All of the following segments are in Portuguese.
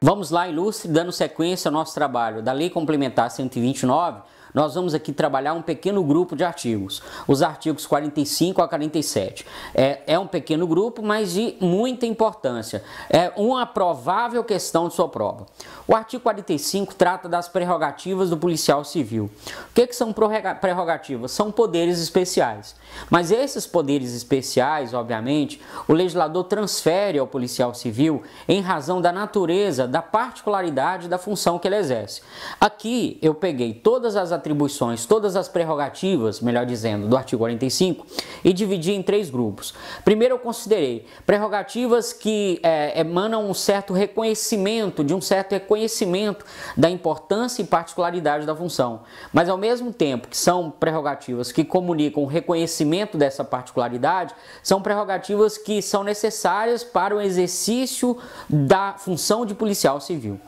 Vamos lá, ilustre, dando sequência ao nosso trabalho da Lei Complementar 129, nós vamos aqui trabalhar um pequeno grupo de artigos, os artigos 45 a 47. É um pequeno grupo, mas de muita importância. É uma provável questão de sua prova. O artigo 45 trata das prerrogativas do policial civil. O que são prerrogativas? São poderes especiais. Mas esses poderes especiais, obviamente, o legislador transfere ao policial civil em razão da natureza, da particularidade da função que ele exerce. Aqui eu peguei todas as atribuições, todas as prerrogativas, melhor dizendo, do artigo 45 e dividi em três grupos. Primeiro eu considerei prerrogativas que emanam um certo reconhecimento, da importância e particularidade da função, mas ao mesmo tempo que são prerrogativas que comunicam o reconhecimento dessa particularidade, são prerrogativas que são necessárias para o exercício da função de policial civil.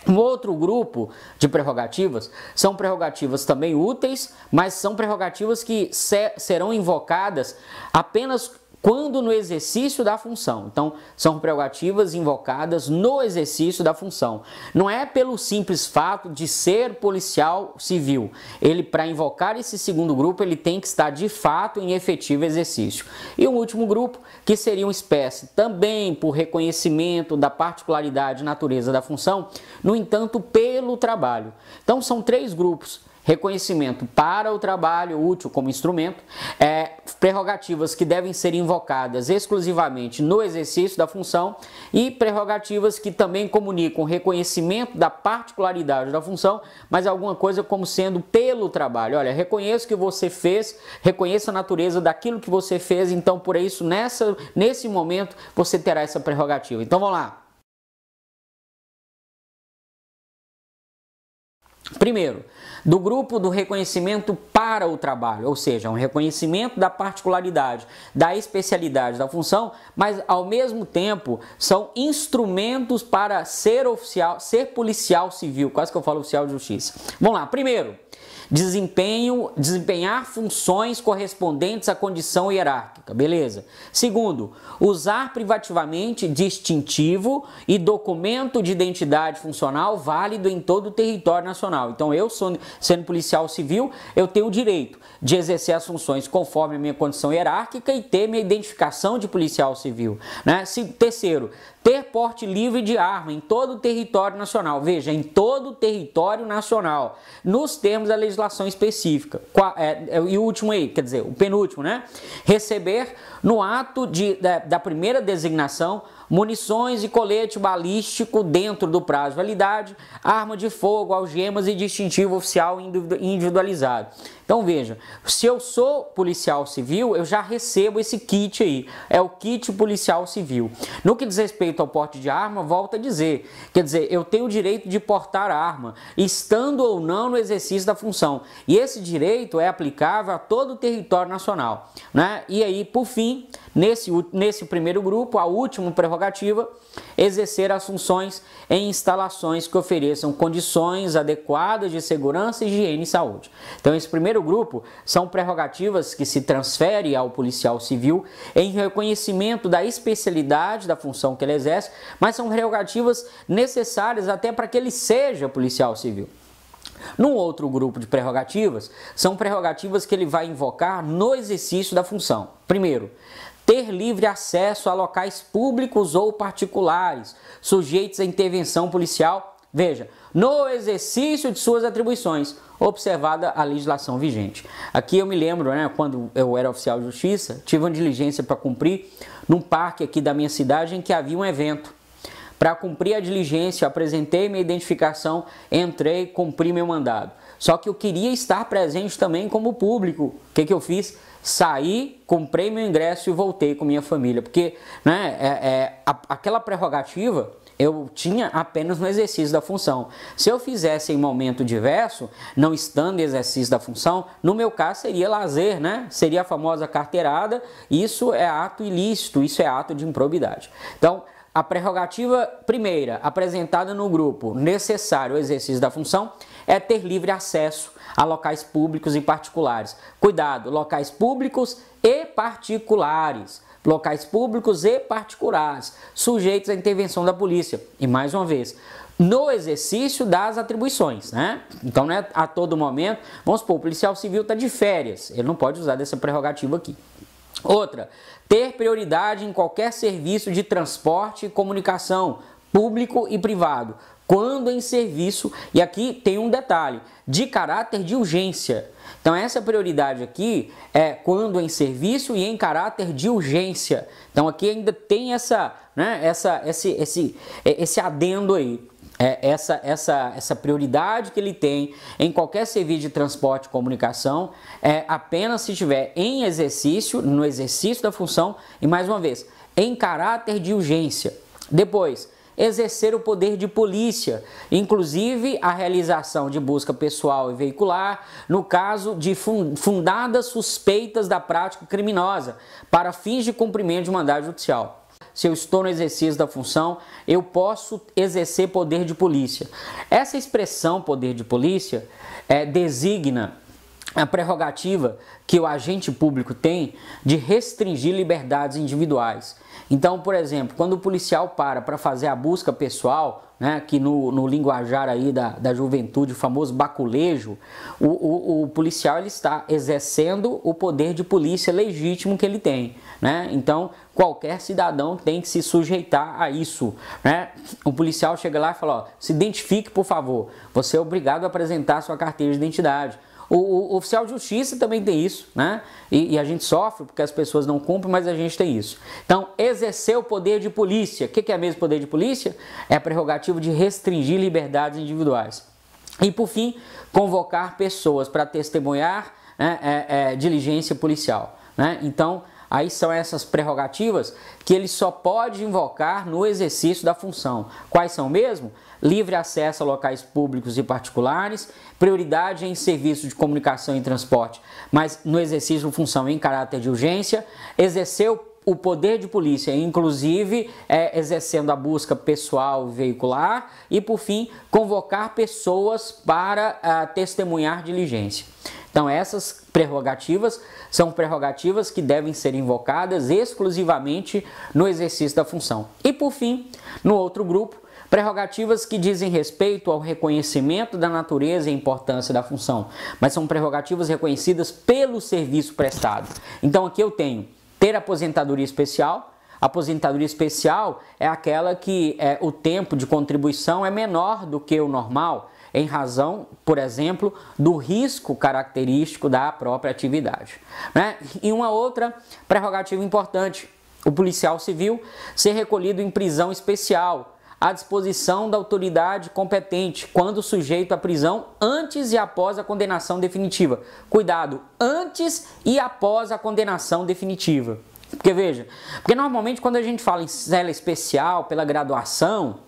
Um outro grupo de prerrogativas são prerrogativas também úteis, mas são prerrogativas que serão invocadas apenas quando no exercício da função. Então, são prerrogativas invocadas no exercício da função. Não é pelo simples fato de ser policial civil. Ele, para invocar esse segundo grupo, ele tem que estar de fato em efetivo exercício. E o último grupo, que seria uma espécie também por reconhecimento da particularidade e natureza da função, no entanto, pelo trabalho. Então, são três grupos. Reconhecimento para o trabalho útil como instrumento, prerrogativas que devem ser invocadas exclusivamente no exercício da função e prerrogativas que também comunicam reconhecimento da particularidade da função, mas alguma coisa como sendo pelo trabalho. Olha, reconheço que você fez, reconheça a natureza daquilo que você fez, então por isso nesse momento você terá essa prerrogativa. Então vamos lá. Primeiro, do grupo do reconhecimento para o trabalho, ou seja, um reconhecimento da particularidade, da especialidade da função, mas ao mesmo tempo são instrumentos para ser policial civil, quase que eu falo oficial de justiça. Vamos lá, primeiro, desempenhar funções correspondentes à condição hierárquica, beleza. Segundo, usar privativamente distintivo e documento de identidade funcional válido em todo o território nacional. Então, eu sendo policial civil, eu tenho o direito de exercer as funções conforme a minha condição hierárquica e ter minha identificação de policial civil, né? Terceiro, ter porte livre de arma em todo o território nacional. Veja, em todo o território nacional, nos termos da legislação específica. E o último aí, quer dizer, o penúltimo, né? Receber no ato da primeira designação munições e colete balístico dentro do prazo de validade, arma de fogo, algemas e distintivo oficial individualizado. Então veja, se eu sou policial civil, eu já recebo esse kit aí, é o kit policial civil. No que diz respeito ao porte de arma, volto a dizer, quer dizer, eu tenho o direito de portar arma, estando ou não no exercício da função. E esse direito é aplicável a todo o território nacional, né? E aí, por fim, nesse primeiro grupo, a última prerrogativa, exercer as funções em instalações que ofereçam condições adequadas de segurança, higiene e saúde. Então, esse primeiro grupo são prerrogativas que se transferem ao policial civil em reconhecimento da especialidade da função que ele exerce, mas são prerrogativas necessárias até para que ele seja policial civil. Num outro grupo de prerrogativas, são prerrogativas que ele vai invocar no exercício da função. Primeiro, ter livre acesso a locais públicos ou particulares, sujeitos à intervenção policial, veja, no exercício de suas atribuições, observada a legislação vigente. Aqui eu me lembro, né, quando eu era oficial de justiça, tive uma diligência para cumprir num parque aqui da minha cidade em que havia um evento. Para cumprir a diligência, apresentei minha identificação, entrei, cumpri meu mandado. Só que eu queria estar presente também como público. O que eu fiz? Saí, comprei meu ingresso e voltei com minha família. Porque, né, aquela prerrogativa eu tinha apenas no exercício da função. Se eu fizesse em momento diverso, não estando em exercício da função, no meu caso seria lazer, né? Seria a famosa carteirada. Isso é ato ilícito, isso é ato de improbidade. Então, a prerrogativa primeira, apresentada no grupo necessário ao exercício da função, é ter livre acesso a locais públicos e particulares. Cuidado, locais públicos e particulares. locais públicos e particulares, sujeitos à intervenção da polícia. E mais uma vez, no exercício das atribuições, né? Então, né, a todo momento, vamos supor, o policial civil está de férias, ele não pode usar dessa prerrogativa aqui. Outra, ter prioridade em qualquer serviço de transporte e comunicação, público e privado, quando em serviço, e aqui tem um detalhe, de caráter de urgência. Então essa prioridade aqui é quando em serviço e em caráter de urgência. Então aqui ainda tem essa, né, esse adendo aí. Essa prioridade que ele tem em qualquer serviço de transporte e comunicação é apenas se estiver em exercício, no exercício da função e, mais uma vez, em caráter de urgência. Depois, exercer o poder de polícia, inclusive a realização de busca pessoal e veicular, no caso de fundadas suspeitas da prática criminosa, para fins de cumprimento de mandado judicial. Se eu estou no exercício da função, eu posso exercer poder de polícia. Essa expressão poder de polícia designa a prerrogativa que o agente público tem de restringir liberdades individuais. Então, por exemplo, quando o policial para fazer a busca pessoal, né, que no linguajar aí da juventude, o famoso baculejo, o policial ele está exercendo o poder de polícia legítimo que ele tem, né? Então, qualquer cidadão tem que se sujeitar a isso, né? O policial chega lá e fala, ó, se identifique, por favor, você é obrigado a apresentar a sua carteira de identidade. O oficial de justiça também tem isso, né? E a gente sofre porque as pessoas não cumprem, mas a gente tem isso. Então, exercer o poder de polícia. O que é mesmo poder de polícia? É a prerrogativa de restringir liberdades individuais. E, por fim, convocar pessoas para testemunhar, né, diligência policial, né? Então, aí são essas prerrogativas que ele só pode invocar no exercício da função. Quais são mesmo? Livre acesso a locais públicos e particulares, prioridade em serviços de comunicação e transporte, mas no exercício de função em caráter de urgência, exercer o poder de polícia, inclusive exercendo a busca pessoal e veicular, e por fim, convocar pessoas para testemunhar diligência. Então essas prerrogativas são prerrogativas que devem ser invocadas exclusivamente no exercício da função. E por fim, no outro grupo, prerrogativas que dizem respeito ao reconhecimento da natureza e importância da função, mas são prerrogativas reconhecidas pelo serviço prestado. Então aqui eu tenho ter aposentadoria especial. A aposentadoria especial é aquela que o tempo de contribuição é menor do que o normal, em razão, por exemplo, do risco característico da própria atividade, né? E uma outra prerrogativa importante, o policial civil ser recolhido em prisão especial, à disposição da autoridade competente, quando sujeito à prisão antes e após a condenação definitiva. Cuidado, antes e após a condenação definitiva. Porque veja, porque normalmente quando a gente fala em cela especial pela graduação,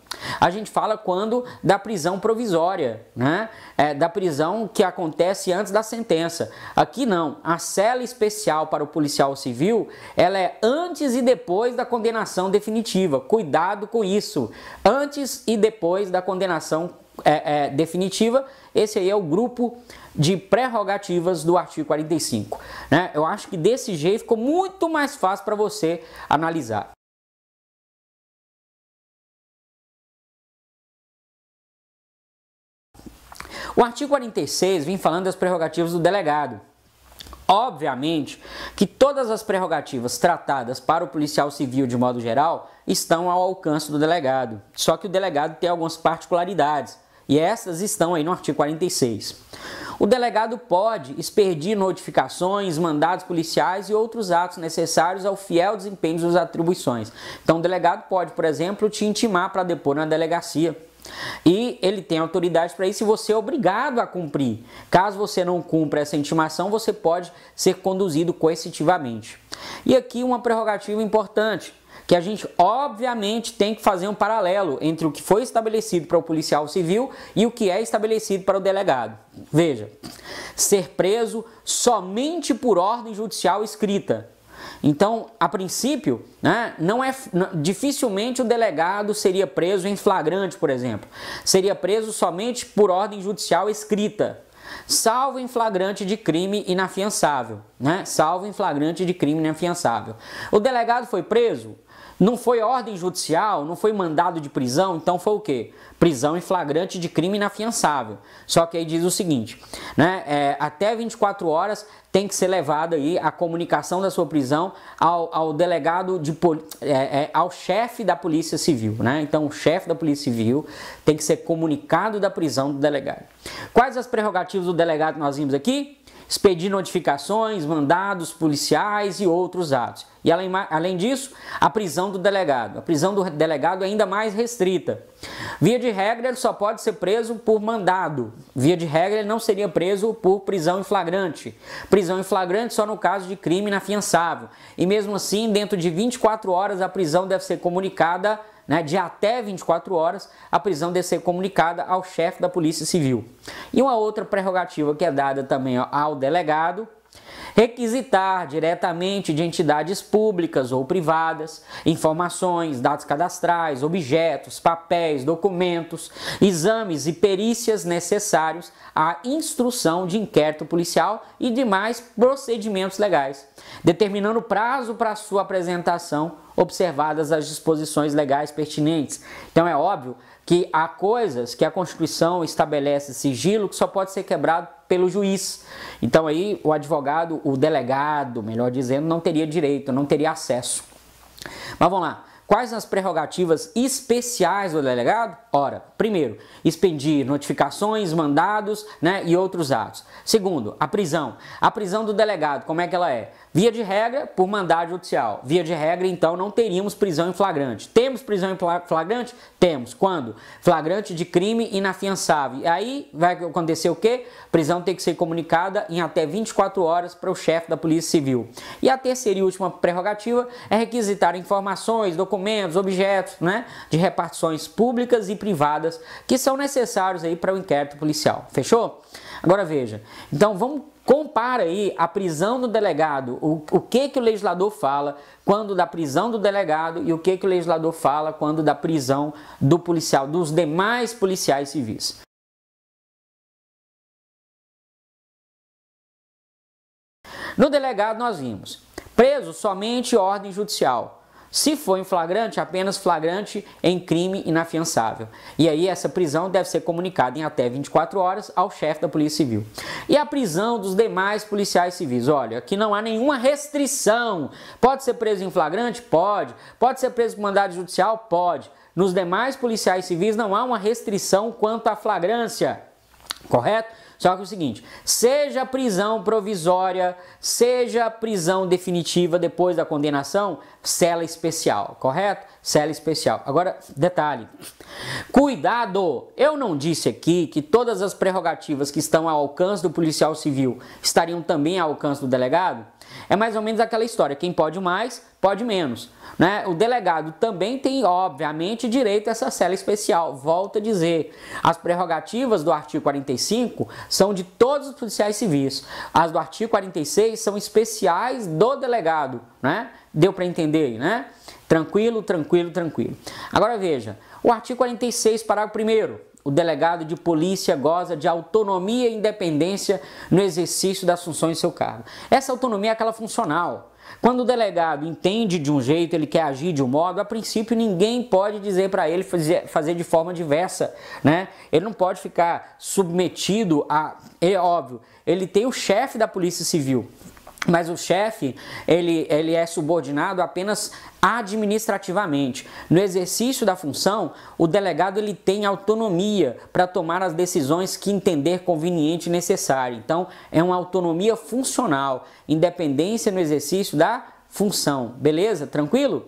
a gente fala quando da prisão provisória, né? Da prisão que acontece antes da sentença. Aqui não, a cela especial para o policial civil, ela é antes e depois da condenação definitiva. Cuidado com isso, antes e depois da condenação definitiva. Esse aí é o grupo de prerrogativas do artigo 45, né? Eu acho que desse jeito ficou muito mais fácil para você analisar. O artigo 46 vem falando das prerrogativas do delegado. Obviamente que todas as prerrogativas tratadas para o policial civil de modo geral estão ao alcance do delegado, só que o delegado tem algumas particularidades e essas estão aí no artigo 46. O delegado pode expedir notificações, mandados policiais e outros atos necessários ao fiel desempenho das atribuições. Então o delegado pode, por exemplo, te intimar para depor na delegacia. E ele tem autoridade para isso e você é obrigado a cumprir. Caso você não cumpra essa intimação, você pode ser conduzido coercitivamente. E aqui uma prerrogativa importante, que a gente obviamente tem que fazer um paralelo entre o que foi estabelecido para o policial civil e o que é estabelecido para o delegado. Veja, ser preso somente por ordem judicial escrita. Então, a princípio, né, dificilmente o delegado seria preso em flagrante, por exemplo. Seria preso somente por ordem judicial escrita, salvo em flagrante de crime inafiançável. né? Salvo em flagrante de crime inafiançável. O delegado foi preso? Não foi ordem judicial, não foi mandado de prisão, então foi o quê? Prisão em flagrante de crime inafiançável. Só que aí diz o seguinte, né? Até 24 horas tem que ser levada aí a comunicação da sua prisão ao delegado, ao chefe da Polícia Civil, né? Então o chefe da Polícia Civil tem que ser comunicado da prisão do delegado. Quais as prerrogativas do delegado que nós vimos aqui? Expedir notificações, mandados policiais e outros atos. E além disso, a prisão do delegado. A prisão do delegado é ainda mais restrita. Via de regra, ele só pode ser preso por mandado. Via de regra, ele não seria preso por prisão em flagrante. Prisão em flagrante só no caso de crime inafiançável. E mesmo assim, dentro de 24 horas, a prisão deve ser comunicada, né, de até 24 horas, a prisão deve ser comunicada ao chefe da Polícia Civil. E uma outra prerrogativa que é dada também ao delegado: requisitar diretamente de entidades públicas ou privadas informações, dados cadastrais, objetos, papéis, documentos, exames e perícias necessários à instrução de inquérito policial e demais procedimentos legais, determinando prazo para sua apresentação, observadas as disposições legais pertinentes. Então é óbvio que há coisas que a Constituição estabelece sigilo que só pode ser quebrado pelo juiz. Então aí o advogado, o delegado, melhor dizendo, não teria direito, não teria acesso. Mas vamos lá. Quais as prerrogativas especiais do delegado? Ora, primeiro, expedir notificações, mandados, né, e outros atos. Segundo, a prisão. A prisão do delegado, como é que ela é? Via de regra, por mandado judicial. Via de regra, então, não teríamos prisão em flagrante. Temos prisão em flagrante? Temos. Quando? Flagrante de crime inafiançável. E aí vai acontecer o quê? Prisão tem que ser comunicada em até 24 horas para o chefe da Polícia Civil. E a terceira e última prerrogativa é requisitar informações, documentos, objetos, né, de repartições públicas e privadas que são necessários aí para o inquérito policial. Fechou? Agora veja. Então vamos compara aí a prisão do delegado, o que o legislador fala quando da prisão do delegado e o que o legislador fala quando da prisão do policial, dos demais policiais civis. No delegado nós vimos preso somente ordem judicial. Se for em flagrante, apenas flagrante em crime inafiançável. E aí essa prisão deve ser comunicada em até 24 horas ao chefe da Polícia Civil. E a prisão dos demais policiais civis? Olha, aqui não há nenhuma restrição. Pode ser preso em flagrante? Pode. Pode ser preso por mandado judicial? Pode. Nos demais policiais civis não há uma restrição quanto à flagrância. Correto? Só que é o seguinte, seja prisão provisória, seja prisão definitiva depois da condenação, cela especial, correto? Cela especial. Agora, detalhe, cuidado, eu não disse aqui que todas as prerrogativas que estão ao alcance do policial civil estariam também ao alcance do delegado? É mais ou menos aquela história, quem pode mais, pode menos, né? O delegado também tem, obviamente, direito a essa cela especial. Volto a dizer, as prerrogativas do artigo 45 são de todos os policiais civis. As do artigo 46 são especiais do delegado, né? Deu para entender, né? Tranquilo, tranquilo, tranquilo. Agora veja, o artigo 46, parágrafo 1º. O delegado de polícia goza de autonomia e independência no exercício das funções do seu cargo. Essa autonomia é aquela funcional. Quando o delegado entende de um jeito, ele quer agir de um modo, a princípio ninguém pode dizer para ele fazer de forma diversa, né? Ele não pode ficar submetido a... É óbvio, ele tem o chefe da Polícia Civil, mas o chefe, ele é subordinado apenas administrativamente. No exercício da função, o delegado ele tem autonomia para tomar as decisões que entender conveniente e necessário. Então, é uma autonomia funcional, independência no exercício da função. Beleza? Tranquilo?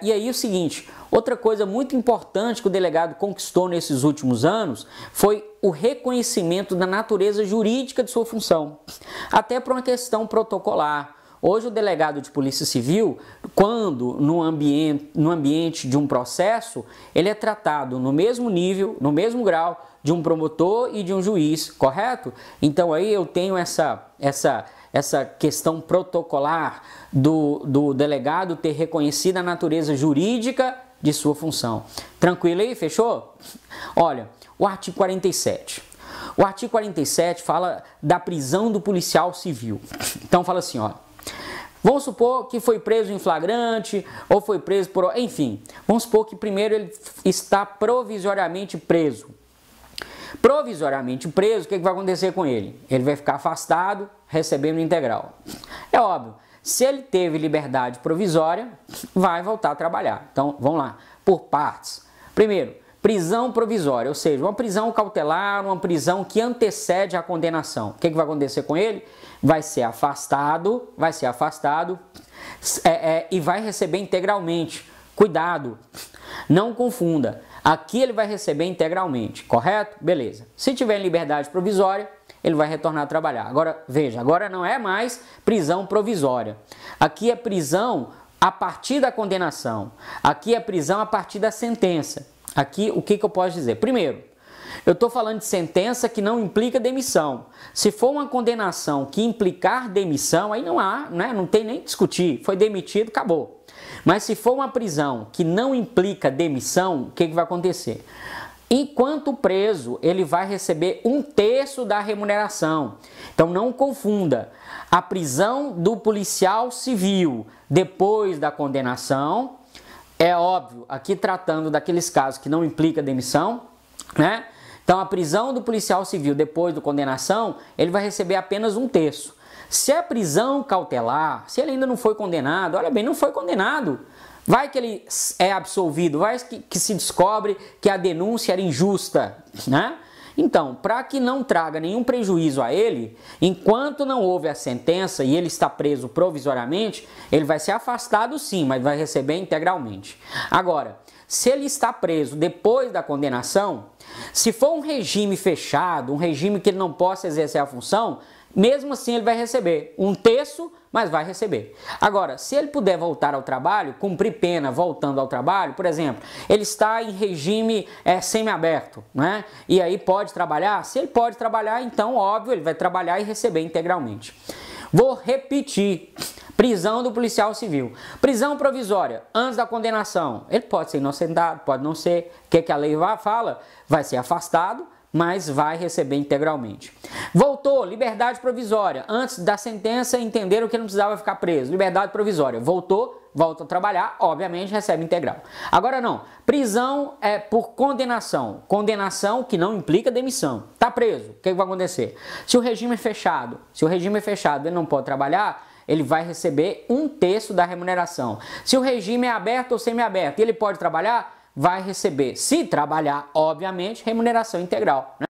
E aí o seguinte, outra coisa muito importante que o delegado conquistou nesses últimos anos foi o reconhecimento da natureza jurídica de sua função, até por uma questão protocolar. Hoje o delegado de polícia civil, quando no ambiente de um processo, ele é tratado no mesmo nível, no mesmo grau de um promotor e de um juiz, correto? Então aí eu tenho essa questão protocolar do delegado ter reconhecido a natureza jurídica de sua função. Tranquilo aí? Fechou? Olha, o artigo 47. O artigo 47 fala da prisão do policial civil. Então fala assim, ó. Vamos supor que foi preso em flagrante ou foi preso por... Enfim, vamos supor que primeiro ele está provisoriamente preso. Provisoriamente preso, o que vai acontecer com ele? Ele vai ficar afastado, recebendo integral. É óbvio, se ele teve liberdade provisória, vai voltar a trabalhar. Então, vamos lá, por partes. Primeiro, prisão provisória, ou seja, uma prisão cautelar, uma prisão que antecede a condenação. O que vai acontecer com ele? Vai ser afastado e vai receber integralmente. Cuidado, não confunda. Aqui ele vai receber integralmente, correto? Beleza. Se tiver liberdade provisória, ele vai retornar a trabalhar. Agora, veja, agora não é mais prisão provisória. Aqui é prisão a partir da condenação. Aqui é prisão a partir da sentença. Aqui, o que eu posso dizer? Primeiro, eu estou falando de sentença que não implica demissão. Se for uma condenação que implicar demissão, aí não há, né? Não tem nem discutir. Foi demitido, acabou. Mas se for uma prisão que não implica demissão, o que vai acontecer? Enquanto preso, ele vai receber 1/3 da remuneração. Então não confunda. A prisão do policial civil depois da condenação, é óbvio, aqui tratando daqueles casos que não implica demissão, né? Então a prisão do policial civil depois da condenação, ele vai receber apenas 1/3. Se é prisão cautelar, se ele ainda não foi condenado, olha bem, não foi condenado. Vai que ele é absolvido, vai que se descobre que a denúncia era injusta, né? Então, para que não traga nenhum prejuízo a ele, enquanto não houve a sentença e ele está preso provisoriamente, ele vai ser afastado sim, mas vai receber integralmente. Agora, se ele está preso depois da condenação, se for um regime fechado, um regime que ele não possa exercer a função, mesmo assim ele vai receber 1/3, mas vai receber. Agora, se ele puder voltar ao trabalho, cumprir pena voltando ao trabalho, por exemplo, ele está em regime semiaberto, né? E aí pode trabalhar? Se ele pode trabalhar, então, óbvio, ele vai trabalhar e receber integralmente. Vou repetir. Prisão do policial civil. Prisão provisória, antes da condenação. Ele pode ser inocentado, pode não ser. O que a lei fala? Vai ser afastado, mas vai receber integralmente. Voltou, liberdade provisória. Antes da sentença, entenderam que não precisava ficar preso. Liberdade provisória. Voltou, volta a trabalhar, obviamente recebe integral. Agora não, prisão é por condenação. Condenação que não implica demissão. Está preso, o que vai acontecer? Se o regime é fechado, ele não pode trabalhar, ele vai receber 1/3 da remuneração. Se o regime é aberto ou semiaberto e ele pode trabalhar, vai receber, se trabalhar, obviamente, remuneração integral, né?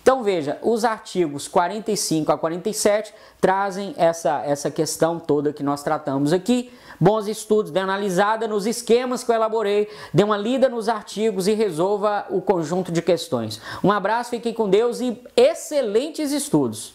Então veja, os artigos 45 a 47 trazem essa questão toda que nós tratamos aqui. Bons estudos, dê uma analisada nos esquemas que eu elaborei, dê uma lida nos artigos e resolva o conjunto de questões. Um abraço, fiquem com Deus e excelentes estudos!